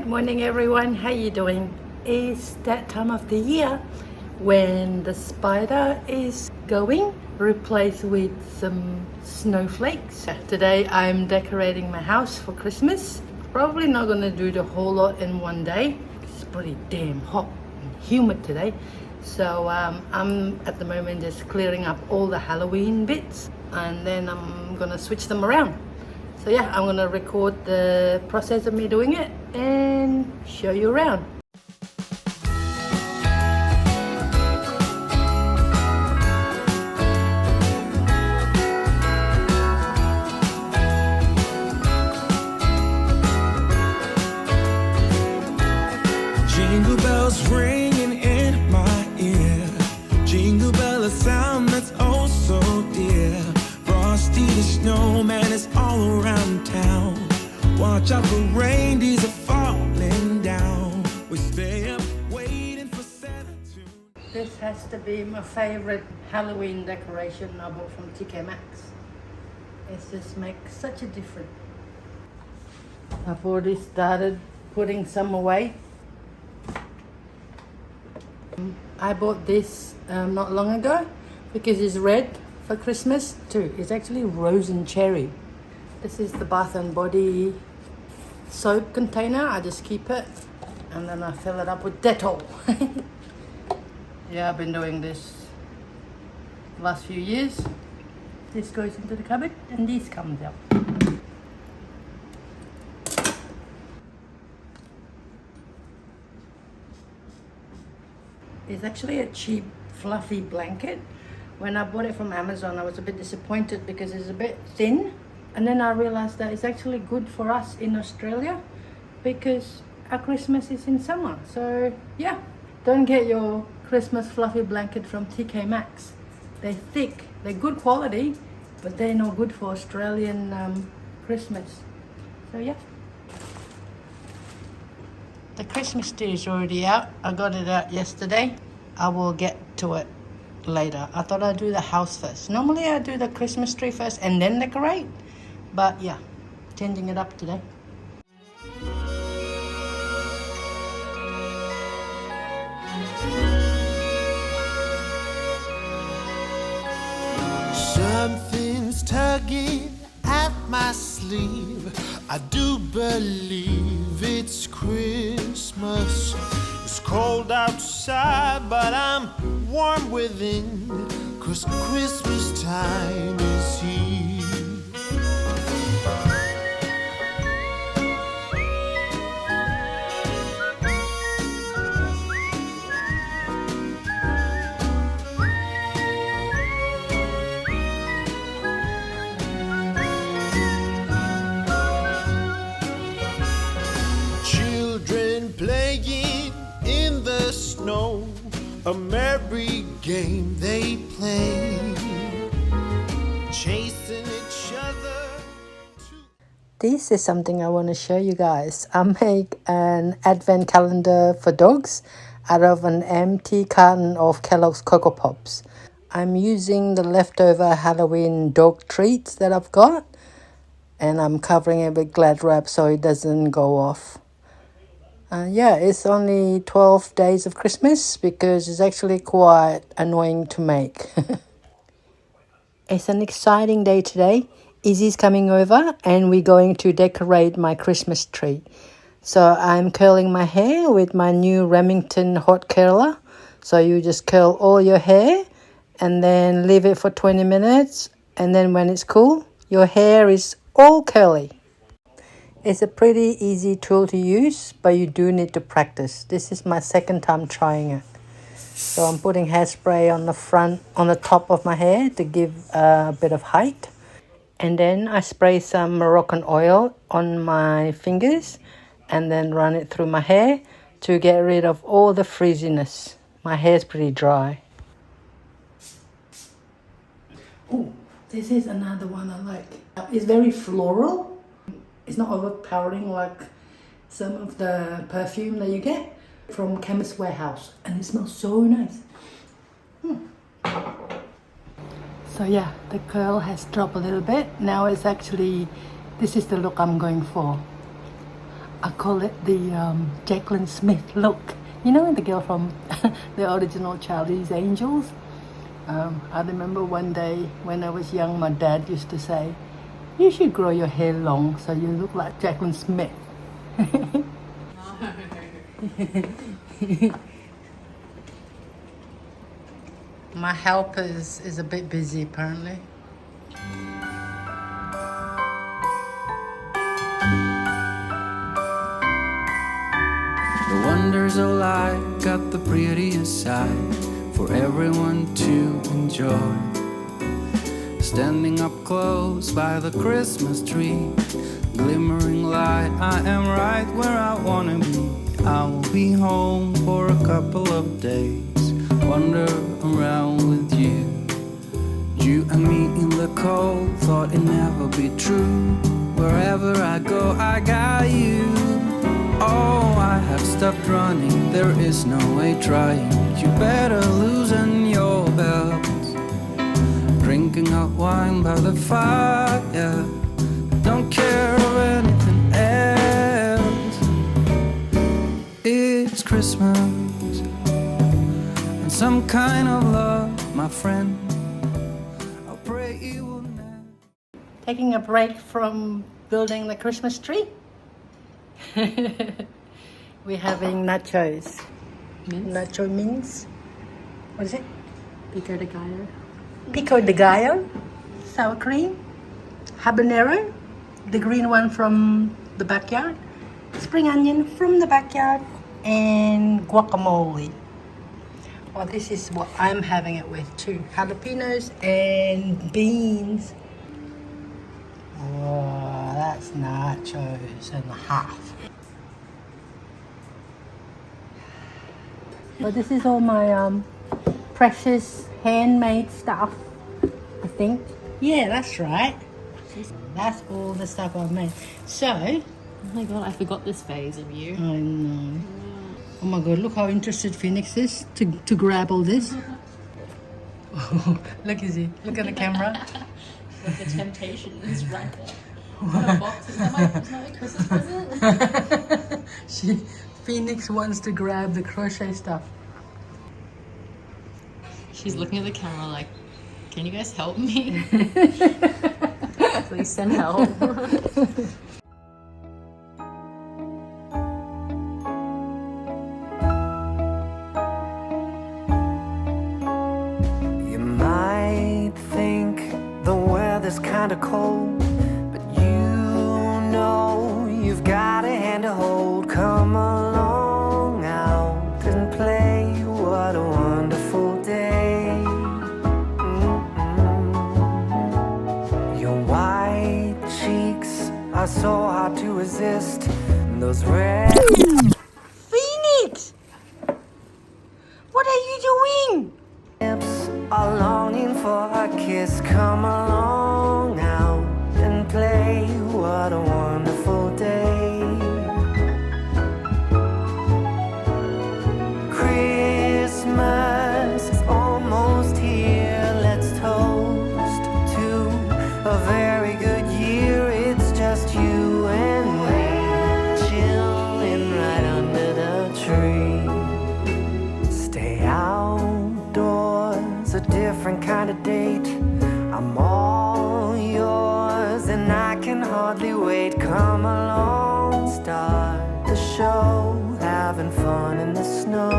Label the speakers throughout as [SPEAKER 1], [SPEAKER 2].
[SPEAKER 1] Good morning everyone, how you doing? It's that time of the year when the spider is going, replaced with some snowflakes. Today I'm decorating my house for Christmas. Probably not gonna do the whole lot in one day. It's pretty damn hot and humid today. So I'm at the moment just clearing up all the Halloween bits and then I'm gonna switch them around. So yeah, I'm gonna record the process of me doing it and show you around.
[SPEAKER 2] Jingle bells ringing in my ear. Jingle bell, a sound that's oh so dear. Frosty the snowman is all around town. Watch out for reindeers are falling down. We stay up waiting for Santa to...
[SPEAKER 1] This has to be my favorite Halloween decoration I bought from TK Maxx. It just makes such a difference. I've already started putting some away. I bought this not long ago because it's red for Christmas too. It's actually rose and cherry. This is the Bath and Body soap container. I just keep it and then I fill it up with Dettol. Yeah, I've been doing this the last few years. This goes into the cupboard and this comes out. It's actually a cheap fluffy blanket. When I bought it from Amazon I was a bit disappointed because it's a bit thin, and then I realized that it's actually good for us in Australia because our Christmas is in summer. So yeah, don't get your Christmas fluffy blanket from TK Maxx. They're thick, they're good quality, but they're not good for Australian Christmas. So yeah. The Christmas tree is already out. I got it out yesterday. I will get to it later. I thought I'd do the house first. Normally I do the Christmas tree first and then decorate. But yeah, changing it up today.
[SPEAKER 2] Something's tugging at my sleeve. I do believe it's Christmas. It's cold outside, but I'm warm within, 'cause Christmas time is here. Playing in the snow, a merry game they play, chasing each other.
[SPEAKER 1] This is something I want to show you guys. I make an advent calendar for dogs out of an empty carton of Kellogg's Cocoa Pops. I'm using the leftover Halloween dog treats that I've got, and I'm covering it with Glad wrap so it doesn't go off. Yeah, it's only 12 days of Christmas because it's actually quite annoying to make. It's an exciting day today. Izzy's coming over and we're going to decorate my Christmas tree. So I'm curling my hair with my new Remington hot curler. So you just curl all your hair and then leave it for 20 minutes. And then when it's cool, your hair is all curly. It's a pretty easy tool to use, but you do need to practice. This is my second time trying it. So I'm putting hairspray on the front, on the top of my hair to give a bit of height. And then I spray some Moroccan oil on my fingers and then run it through my hair to get rid of all the frizziness. My hair's pretty dry. Oh, this is another one I like. It's very floral. It's not overpowering like some of the perfume that you get from Chemist Warehouse, and it smells so nice. So yeah, the curl has dropped a little bit. Now it's actually, this is the look I'm going for. I call it the Jacqueline Smith look. You know, the girl from the original Charlie's Angels? I remember one day when I was young, my dad used to say, you should grow your hair long so you look like Jacqueline Smith. My helper is a bit busy apparently.
[SPEAKER 2] The wonders of life got the prettiest side for everyone to enjoy. Standing up close by the Christmas tree, glimmering light, I am right where I wanna be. I will be home for a couple of days, wander around with you. You and me in the cold, thought it'd never be true. Wherever I go, I got you. Oh, I have stopped running, there is no way trying. You better loosen your belt. Drinking hot wine by the fire, don't care of anything else. It's Christmas and some kind of love, my friend. I'll pray you will never.
[SPEAKER 1] Taking a break from building the Christmas tree. We're having nachos. Nacho means, what is it?
[SPEAKER 3] Pico de gallo.
[SPEAKER 1] Pico de gallo, sour cream, habanero, the green one from the backyard, spring onion from the backyard, and guacamole. Well, this is what I'm having it with too. Jalapenos and beans. Oh, that's nachos and a half. But this is all my precious handmade stuff, I think. Yeah, that's right. That's all the stuff I've made. So,
[SPEAKER 3] Oh my god, I forgot this phase of you.
[SPEAKER 1] I know. Oh my god, look how interested Phoenix is to grab all this. Look, Izzy. Look at the camera.
[SPEAKER 3] Like the temptation is right there. A box. Is that my Christmas present?
[SPEAKER 1] Phoenix wants to grab the crochet stuff.
[SPEAKER 3] She's looking at the camera like, can you guys help me? Please send help.
[SPEAKER 2] You might think the weather's kinda cold, but you know you've got a hand to hold. Come along out and play. What a wonderful day. Your white cheeks are so hard to resist. Those red
[SPEAKER 1] Phoenix! What are you doing?
[SPEAKER 2] lips are longing for a kiss. Come along out and play. What a wonderful day. Christmas is almost here. Let's toast to a very good year. It's just you and me, chilling right under the tree. Stay outdoors, a different kind of date. I'm all yours and I can hardly wait. Come along, start the show, having fun in the snow.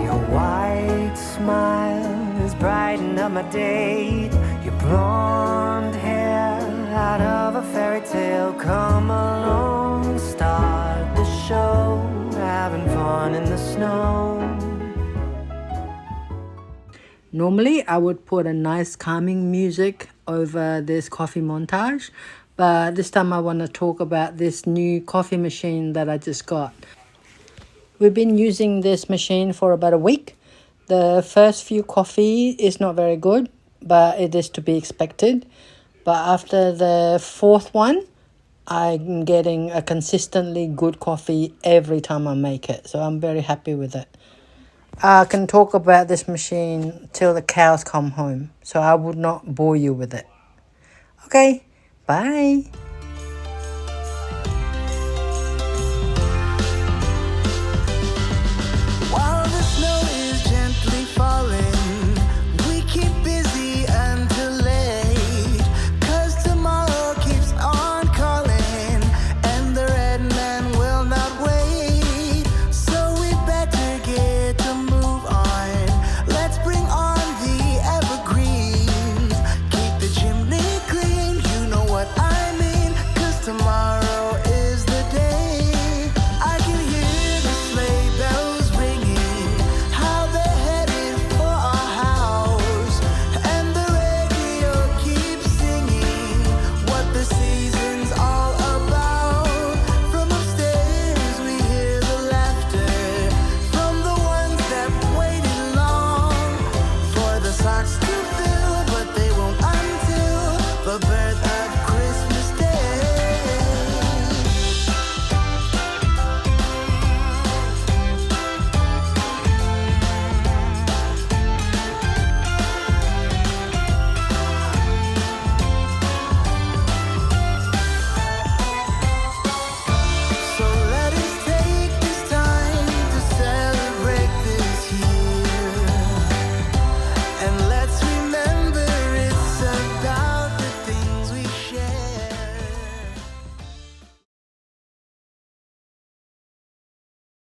[SPEAKER 2] Your white smile is brightening up my day. Your blonde hair out of a fairy tale. Come along, start the show, having fun in the snow.
[SPEAKER 1] Normally, I would put a nice calming music over this coffee montage, but this time I want to talk about this new coffee machine that I just got. We've been using this machine for about a week. The first few coffee is not very good, but it is to be expected. But after the fourth one, I'm getting a consistently good coffee every time I make it. So I'm very happy with it. I can talk about this machine till the cows come home, so I would not bore you with it. Okay, Bye.